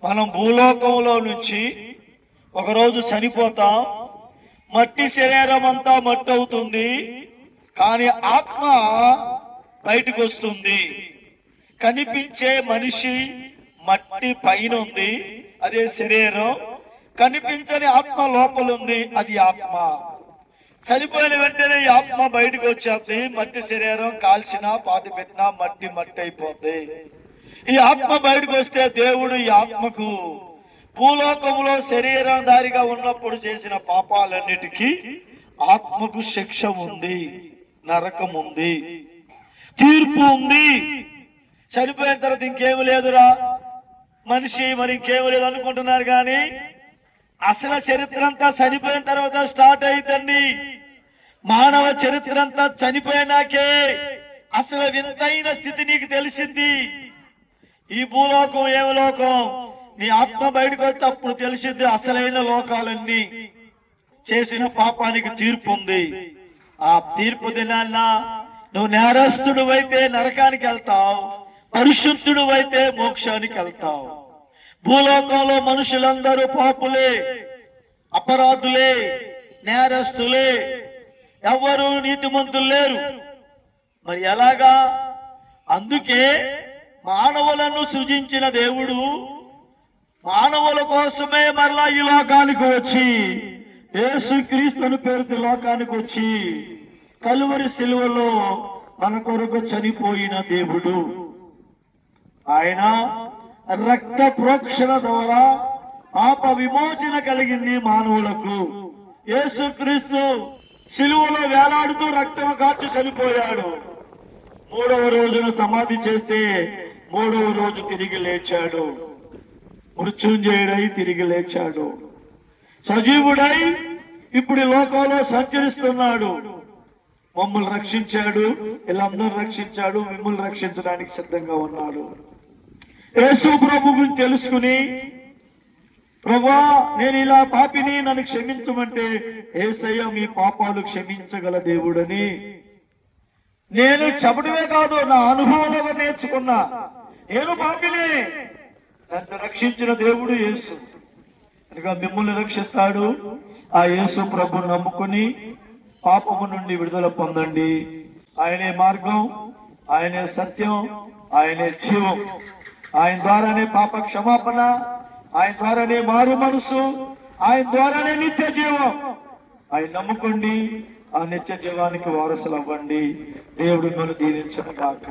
మనం భూలోకంలో నుంచి ఒకరోజు చనిపోతాం. మట్టి శరీరం అంతా మట్టి అవుతుంది, కానీ ఆత్మ బయటకు వస్తుంది. కనిపించే మనిషి మట్టి పైన ఉంది, అదే శరీరం. కనిపించని ఆత్మ లోపల ఉంది, అది ఆత్మ. చనిపోయిన వెంటనే ఈ ఆత్మ బయటకు వచ్చేది. మట్టి శరీరం కాల్చినా పాతి పెట్టినా మట్టి మట్టి అయిపోద్ది. ఈ ఆత్మ బయటకు వస్తే దేవుడు ఈ ఆత్మకు భూలోకంలో శరీరధారిగా ఉన్నప్పుడు చేసిన పాపాలన్నిటికీ ఆత్మకు శిక్ష ఉంది, నరకం ఉంది, తీర్పు ఉంది. చనిపోయిన తర్వాత ఇంకేమి లేదురా మనిషి, మరి ఇంకేమి లేదు అనుకుంటున్నారు, కానీ అసలు చరిత్ర అంతా చనిపోయిన తర్వాత స్టార్ట్ అయితండి. మానవ చరిత్ర అంతా చనిపోయినాకే అసలు వింతైన స్థితి నీకు తెలిసింది. ఈ భూలోకం ఏమి లోకం, నీ ఆత్మ బయటకు వస్తే అప్పుడు తెలిసింది అసలైన లోకాలన్నీ. చేసిన పాపానికి తీర్పు ఉంది. ఆ తీర్పు దినాన్న నువ్వు నేరస్తుడు అయితే నరకానికి వెళ్తావు, పరిశుద్ధుడు అయితే మోక్షానికి వెళ్తావు. భూలోకంలో మనుషులందరూ పాపులే, అపరాధులే, నేరస్తులే, ఎవరు నీతిమంతులు లేరు. మరి ఎలాగా? అందుకే మానవులను సృజించిన దేవుడు మానవుల కోసమే మరలా ఈ లోకానికి వచ్చి, యేసుక్రీస్తు పేరుతో లోకానికి వచ్చి కలువరి సిలువలో మన కొరకు చనిపోయిన దేవుడు. ఆయన రక్త ప్రోక్షణ ద్వారా పాప విమోచన కలిగింది మానవులకు. యేసుక్రీస్తు సిలువలో వేలాడుతూ రక్తం కార్చి చనిపోయాడు. 3వ రోజున సమాధి చేస్తే 3వ రోజు తిరిగి లేచాడు. మృత్యుంజయుడై తిరిగి లేచాడు. సజీవుడై ఇప్పుడు లోకంలో సంచరిస్తున్నాడు. మమ్మల్ని రక్షించాడు, వీళ్ళందరూ రక్షించాడు, మిమ్మల్ని రక్షించడానికి సిద్ధంగా ఉన్నాడు. యేసు ప్రభు గురించి తెలుసుకుని, ప్రభా నేను ఇలా పాపిని, నన్ను క్షమించమంటే యేసయ్య మీ పాపాలు క్షమించగల దేవుడని నేను చెప్పడమే కాదు, నా అనుభవంలో నేర్చుకున్నా. నేను పాపిని, నన్ను రక్షించిన దేవుడు యేసు కనుక మిమ్మల్ని రక్షిస్తాడు. ఆ యేసు ప్రభు నమ్ముకుని పాపము నుండి విడుదల పొందండి. ఆయనే మార్గం, ఆయనే సత్యం, ఆయనే జీవం. ఆయన ద్వారానే పాప క్షమాపణ, ఆయన ద్వారానే మారు మనసు, ఆయన ద్వారానే నిత్య జీవం. ఆయన నమ్ముకోండి, ఆ నిత్య జీవానికి వారసులు అవ్వండి. దేవుడు మిమ్మల్ని దీవించును గాక.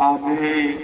ఆమేన్.